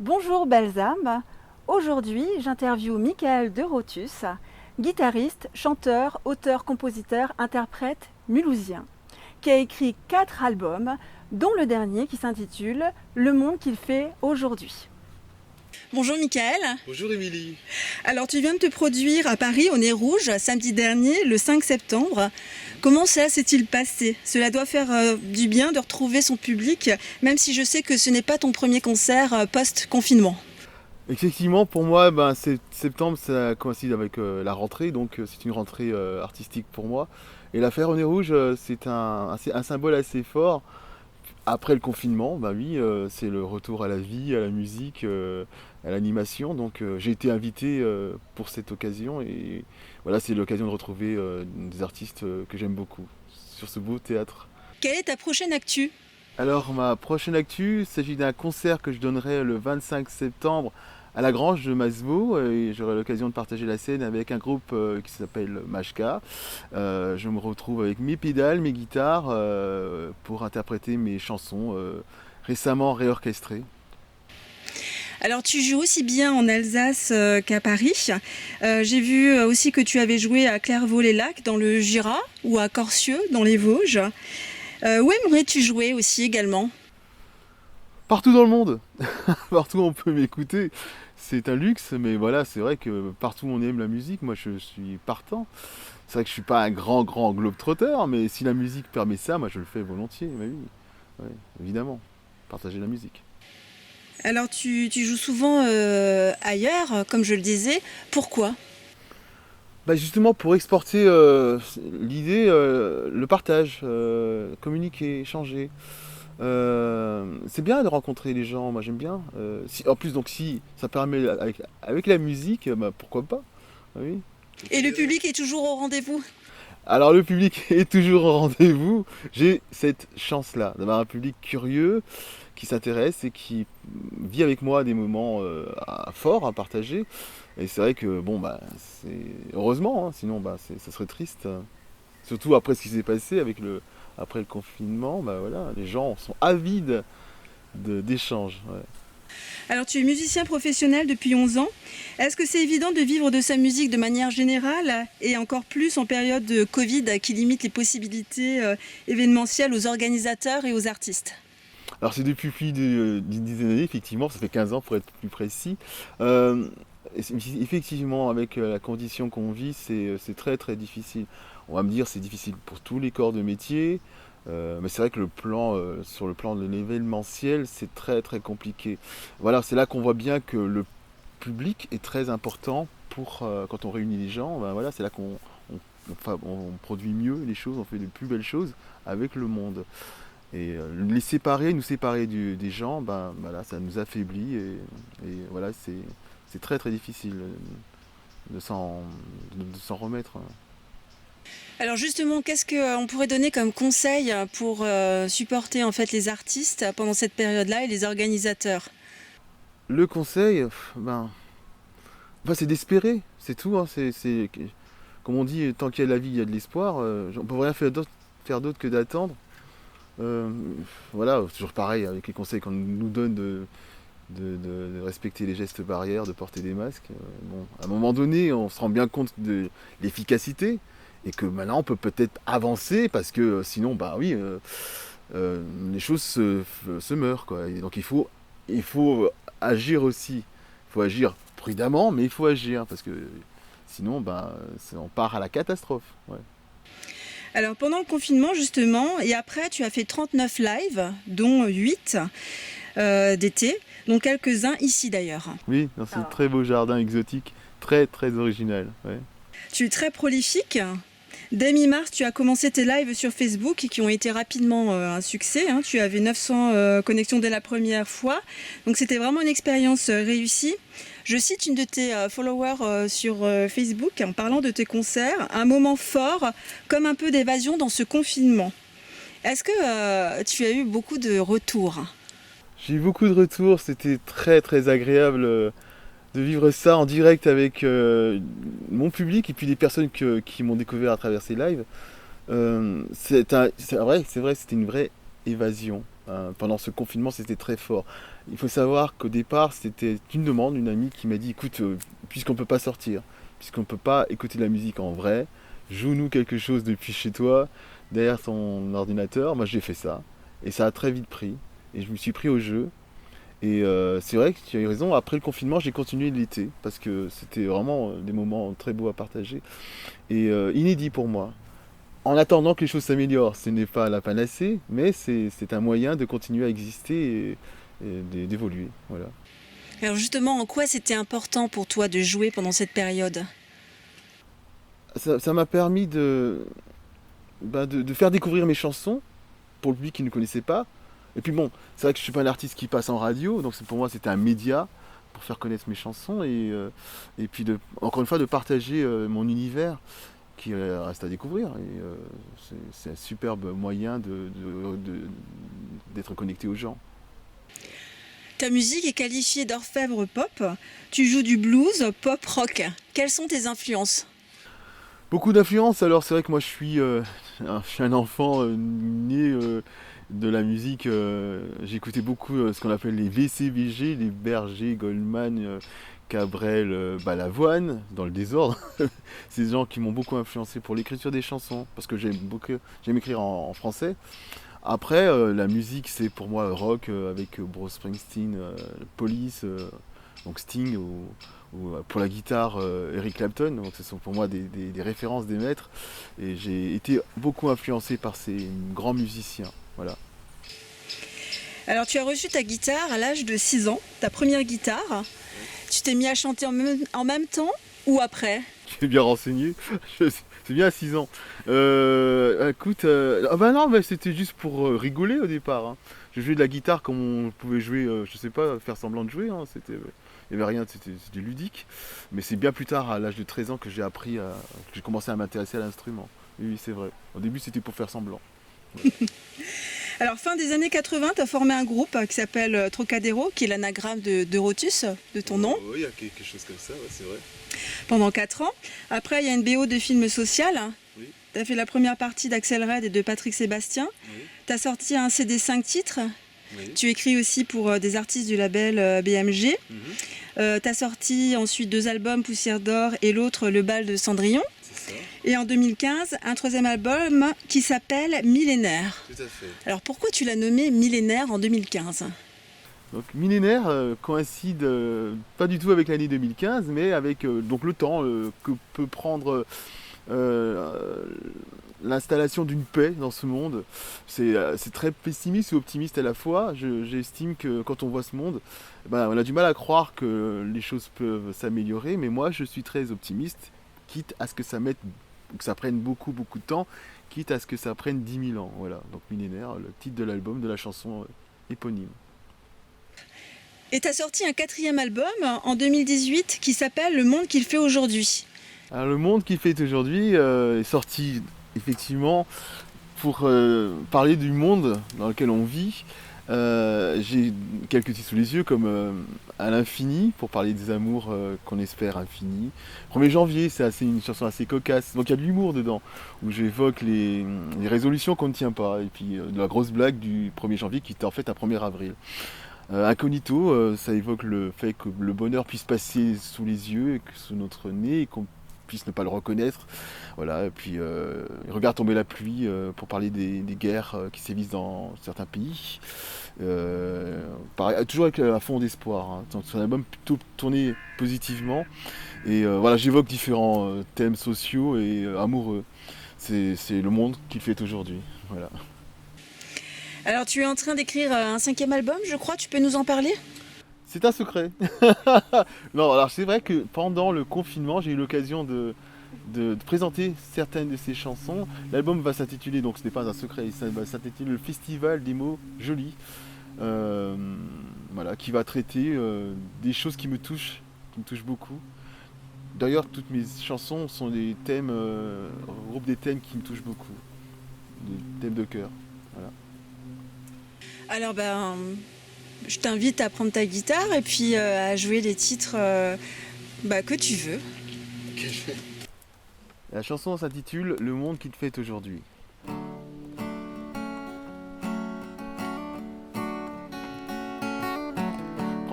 Bonjour belles âmes, aujourd'hui j'interviewe Michael de Rotus, guitariste, chanteur, auteur, compositeur, interprète mulhousien, qui a écrit 4 albums, dont le dernier qui s'intitule Le monde qu'il fait aujourd'hui. Bonjour Michael. Bonjour Émilie. Alors tu viens de te produire à Paris au Nez Rouge samedi dernier, le 5 septembre. Comment ça s'est-il passé? Cela doit faire du bien de retrouver son public, même si je sais que ce n'est pas ton premier concert post-confinement. Effectivement, pour moi, septembre, ça coïncide avec la rentrée, donc c'est une rentrée artistique pour moi. Et l'affaire au Nez Rouge, c'est un symbole assez fort. Après le confinement, oui, c'est le retour à la vie, à la musique, à l'animation. Donc j'ai été invité pour cette occasion et voilà, c'est l'occasion de retrouver des artistes que j'aime beaucoup sur ce beau théâtre. Quelle est ta prochaine actu? Alors ma prochaine actu, il s'agit d'un concert que je donnerai le 25 septembre à la Grange de Masevaux et j'aurai l'occasion de partager la scène avec un groupe qui s'appelle Mashka. Je me retrouve avec mes pédales, mes guitares pour interpréter mes chansons récemment réorchestrées. Alors tu joues aussi bien en Alsace qu'à Paris. J'ai vu aussi que tu avais joué à Clairvaux-les-Lacs dans le Jura ou à Corcieux dans les Vosges. Où aimerais-tu jouer aussi également? Partout dans le monde, partout où on peut m'écouter, c'est un luxe, mais voilà, c'est vrai que partout où on aime la musique, moi je suis partant. C'est vrai que je suis pas un grand globe-trotter, mais si la musique permet ça, moi je le fais volontiers, ma vie. Ouais, évidemment, partager la musique. Alors tu joues souvent ailleurs, comme je le disais. Pourquoi? Justement pour exporter l'idée, le partage, communiquer, échanger. C'est bien de rencontrer les gens, moi j'aime bien. En plus donc si ça permet avec la musique, pourquoi pas? Oui. Et le public est toujours au rendez-vous? Alors le public est toujours au rendez-vous. J'ai cette chance-là d'avoir un public curieux qui s'intéresse et qui vit avec moi des moments forts à partager. Et c'est vrai que c'est heureusement, hein, sinon ça serait triste. Surtout après ce qui s'est passé après le confinement, voilà, les gens sont avides d'échanges. Ouais. Alors tu es musicien professionnel depuis 11 ans. Est-ce que c'est évident de vivre de sa musique de manière générale et encore plus en période de Covid qui limite les possibilités événementielles aux organisateurs et aux artistes? Alors c'est depuis plus d'une dizaine d'années, effectivement, ça fait 15 ans pour être plus précis. Euh, Effectivement, avec la condition qu'on vit, c'est très difficile. On va me dire c'est difficile pour tous les corps de métier, mais c'est vrai que sur le plan de l'événementiel, c'est très compliqué. Voilà, c'est là qu'on voit bien que le public est très important pour quand on réunit les gens. Voilà, c'est là on produit mieux les choses, on fait de plus belles choses avec le monde. Et nous séparer des gens, voilà, ça nous affaiblit et voilà, c'est très difficile de s'en de s'en remettre. Alors justement, qu'est-ce qu'on pourrait donner comme conseil pour supporter en fait les artistes pendant cette période-là et les organisateurs? Le conseil, c'est d'espérer, c'est tout. Hein, comme on dit, tant qu'il y a de la vie, il y a de l'espoir. On peut rien faire d'autre que d'attendre. Euh, voilà, c'est toujours pareil avec les conseils qu'on nous donne de respecter les gestes barrières, de porter des masques. Bon, à un moment donné, on se rend bien compte de l'efficacité et que maintenant on peut peut-être avancer parce que sinon, les choses se meurent, quoi. Et donc il faut agir aussi. Il faut agir prudemment, mais il faut agir parce que sinon, on part à la catastrophe. Ouais. Alors pendant le confinement justement, et après tu as fait 39 lives, dont 8 d'été, dont quelques-uns ici d'ailleurs. Oui, dans ce très beau jardin exotique, très original. Ouais. Tu es très prolifique. Dès mi-mars, tu as commencé tes lives sur Facebook qui ont été rapidement un succès. Hein. Tu avais 900 connexions dès la première fois. Donc c'était vraiment une expérience réussie. Je cite une de tes followers sur Facebook en parlant de tes concerts. Un moment fort, comme un peu d'évasion dans ce confinement. Est-ce que tu as eu beaucoup de retours? J'ai eu beaucoup de retours, c'était très agréable de vivre ça en direct avec mon public et puis les personnes qui m'ont découvert à travers ces lives. C'est vrai, c'était une vraie évasion. Hein. Pendant ce confinement, c'était très fort. Il faut savoir qu'au départ, c'était une demande, une amie qui m'a dit, écoute, puisqu'on ne peut pas sortir, puisqu'on ne peut pas écouter de la musique en vrai, joue-nous quelque chose depuis chez toi, derrière ton ordinateur. Moi, j'ai fait ça. Et ça a très vite pris. Et je me suis pris au jeu. Et c'est vrai que tu as eu raison, après le confinement, j'ai continué l'été, parce que c'était vraiment des moments très beaux à partager. Et inédit pour moi. En attendant que les choses s'améliorent, ce n'est pas la panacée, mais c'est un moyen de continuer à exister et d'évoluer. Voilà. Alors justement, en quoi c'était important pour toi de jouer pendant cette période? Ça m'a permis de faire découvrir mes chansons pour le public qui ne connaissait pas. Et puis bon, c'est vrai que je ne suis pas un artiste qui passe en radio, donc pour moi c'était un média pour faire connaître mes chansons et puis encore une fois de partager mon univers qui reste à découvrir. Et c'est un superbe moyen d'être connecté aux gens. Ta musique est qualifiée d'orfèvre pop. Tu joues du blues, pop, rock. Quelles sont tes influences? Beaucoup d'influences, alors c'est vrai que moi je suis un enfant né de la musique. J'écoutais beaucoup ce qu'on appelle les VCVG, les Berger, Goldman, Cabrel, Balavoine, dans le désordre. C'est des gens qui m'ont beaucoup influencé pour l'écriture des chansons, parce que j'aime écrire en français. Après, la musique, c'est pour moi rock avec Bruce Springsteen, Police, donc Sting, ou pour la guitare, Eric Clapton. Donc ce sont pour moi des références, des maîtres. Et j'ai été beaucoup influencé par ces grands musiciens. Voilà. Alors tu as reçu ta guitare à l'âge de 6 ans, ta première guitare. Tu t'es mis à chanter en même temps ou après? Tu es bien renseigné. C'est bien à 6 ans. Écoute, ah bah non, mais c'était juste pour rigoler au départ. Hein. Je jouais de la guitare comme on pouvait jouer, je sais pas, faire semblant de jouer. Hein. Il n'y avait rien, c'était ludique. Mais c'est bien plus tard, à l'âge de 13 ans, que j'ai appris, que j'ai commencé à m'intéresser à l'instrument. Oui, c'est vrai. Au début, c'était pour faire semblant. Ouais. Alors fin des années 80, tu as formé un groupe qui s'appelle Trocadéro, qui est l'anagramme de Rotus, de ton nom. Oui, il y a quelque chose comme ça, ouais, c'est vrai. Pendant 4 ans. Après, il y a une BO de film social. Oui. Tu as fait la première partie d'Axel Red et de Patrick Sébastien. Oui. Tu as sorti un CD 5 titres. Oui. Tu écris aussi pour des artistes du label BMG. Tu as sorti ensuite 2 albums, Poussière d'or et l'autre, Le bal de Cendrillon. C'est ça. Et en 2015, un 3e album qui s'appelle Millénaire. Tout à fait. Alors pourquoi tu l'as nommé Millénaire en 2015? Donc millénaire coïncide pas du tout avec l'année 2015, mais avec donc le temps que peut prendre l'installation d'une paix dans ce monde. C'est très pessimiste et optimiste à la fois. J'estime que quand on voit ce monde, ben, on a du mal à croire que les choses peuvent s'améliorer, mais moi je suis très optimiste, quitte à ce que ça prenne beaucoup beaucoup de temps, quitte à ce que ça prenne 10 000 ans. Voilà, donc millénaire, le titre de l'album, de la chanson éponyme. Et tu as sorti un 4e album en 2018 qui s'appelle Le monde qu'il fait aujourd'hui. Alors, le monde qu'il fait aujourd'hui est sorti effectivement pour parler du monde dans lequel on vit. J'ai quelques titres sous les yeux comme À l'infini, pour parler des amours qu'on espère infinis. 1er janvier, c'est une chanson assez cocasse, donc il y a de l'humour dedans, où j'évoque les résolutions qu'on ne tient pas, et puis de la grosse blague du 1er janvier qui était en fait un 1er avril. Incognito, ça évoque le fait que le bonheur puisse passer sous les yeux, et que sous notre nez, et qu'on puisse ne pas le reconnaître. Voilà, et puis Regarde tomber la pluie pour parler des guerres qui sévissent dans certains pays. Pareil, toujours avec un fond d'espoir. Hein. C'est un album plutôt tourné positivement. Et voilà, j'évoque différents thèmes sociaux et amoureux. C'est le monde qu'il fait aujourd'hui. Voilà. Alors tu es en train d'écrire un 5e album, je crois, tu peux nous en parler? C'est un secret. Non, alors c'est vrai que pendant le confinement, j'ai eu l'occasion de présenter certaines de ces chansons. L'album va s'intituler, donc ce n'est pas un secret, ça va s'intituler Le Festival des mots jolis. Voilà, qui va traiter des choses qui me touchent beaucoup. D'ailleurs, toutes mes chansons sont des thèmes, regroupent des thèmes qui me touchent beaucoup, des thèmes de cœur. Voilà. Alors je t'invite à prendre ta guitare et puis à jouer les titres que tu veux. La chanson s'intitule Le monde qu'il fait aujourd'hui.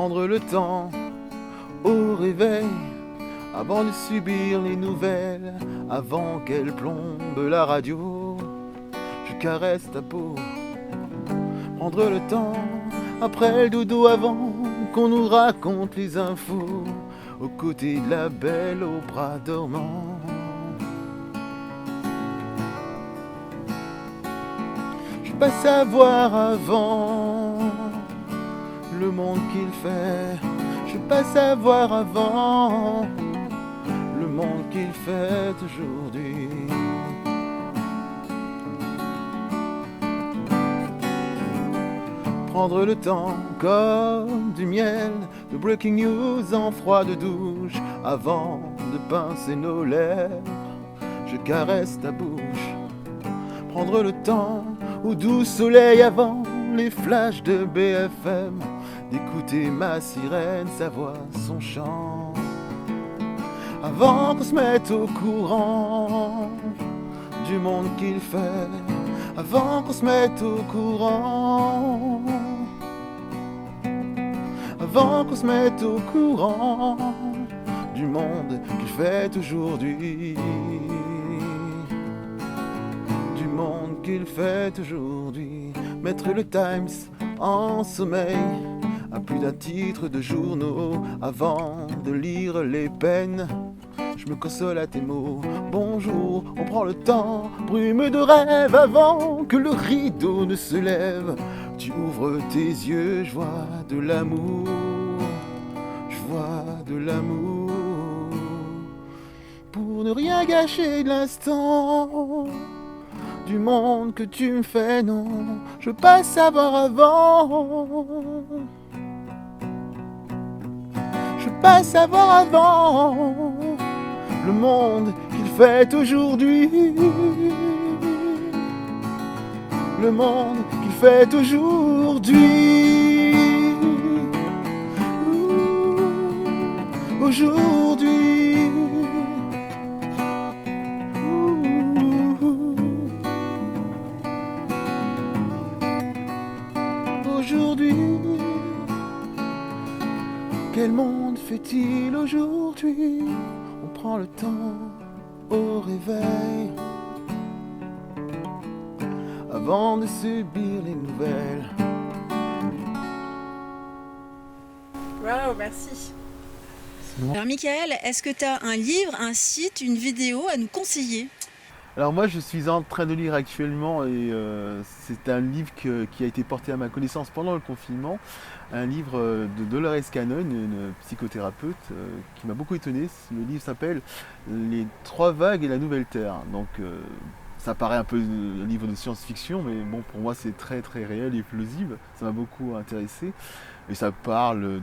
Prendre le temps au réveil, avant de subir les nouvelles, avant qu'elle plombe la radio, je caresse ta peau. Prendre le temps après le dodo, avant qu'on nous raconte les infos, aux côtés de la belle aux bras dormants. Je veux pas savoir avant le monde qu'il fait, je veux pas savoir avant le monde qu'il fait aujourd'hui. Prendre le temps comme du miel, de breaking news en froide douche, avant de pincer nos lèvres, je caresse ta bouche. Prendre le temps au doux soleil, avant les flashs de BFM, d'écouter ma sirène, sa voix, son chant, avant qu'on se mette au courant du monde qu'il fait, avant qu'on se mette au courant, avant qu'on se mette au courant du monde qu'il fait aujourd'hui, du monde qu'il fait aujourd'hui. Mettre le Times en sommeil, à plus d'un titre de journaux, avant de lire les peines, je me console à tes mots. Bonjour, on prend le temps, brume de rêve, avant que le rideau ne se lève. Tu ouvres tes yeux, je vois de l'amour, je vois de l'amour. Pour ne rien gâcher de l'instant, du monde que tu me fais, non, je veux pas savoir avant. Je veux pas savoir avant le monde qu'il fait aujourd'hui, le monde qu'il fait aujourd'hui, aujourd'hui, aujourd'hui. Quel monde fait-il aujourd'hui? On prend le temps au réveil, avant de subir les nouvelles. Waouh, merci. Alors Michael, est-ce que tu as un livre, un site, une vidéo à nous conseiller? Alors moi je suis en train de lire actuellement, et c'est un livre qui a été porté à ma connaissance pendant le confinement, un livre de Dolores Cannon, une psychothérapeute, qui m'a beaucoup étonné. Le livre s'appelle Les Trois Vagues et la Nouvelle Terre. Donc ça paraît un peu un livre de science-fiction, mais bon, pour moi c'est très très réel et plausible, ça m'a beaucoup intéressé. Et ça parle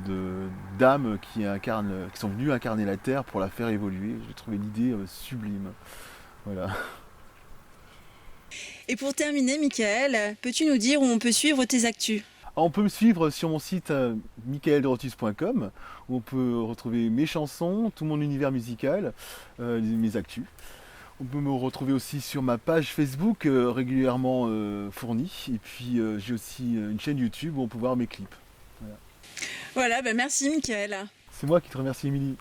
d'âmes qui sont venues incarner la Terre pour la faire évoluer. J'ai trouvé l'idée sublime. Voilà. Et pour terminer, Michael, peux-tu nous dire où on peut suivre tes actus? On peut me suivre sur mon site michaeldrotus.com, où on peut retrouver mes chansons, tout mon univers musical, mes actus. On peut me retrouver aussi sur ma page Facebook, régulièrement fournie. Et puis j'ai aussi une chaîne YouTube où on peut voir mes clips. Voilà. Voilà, merci Michael. C'est moi qui te remercie, Émilie.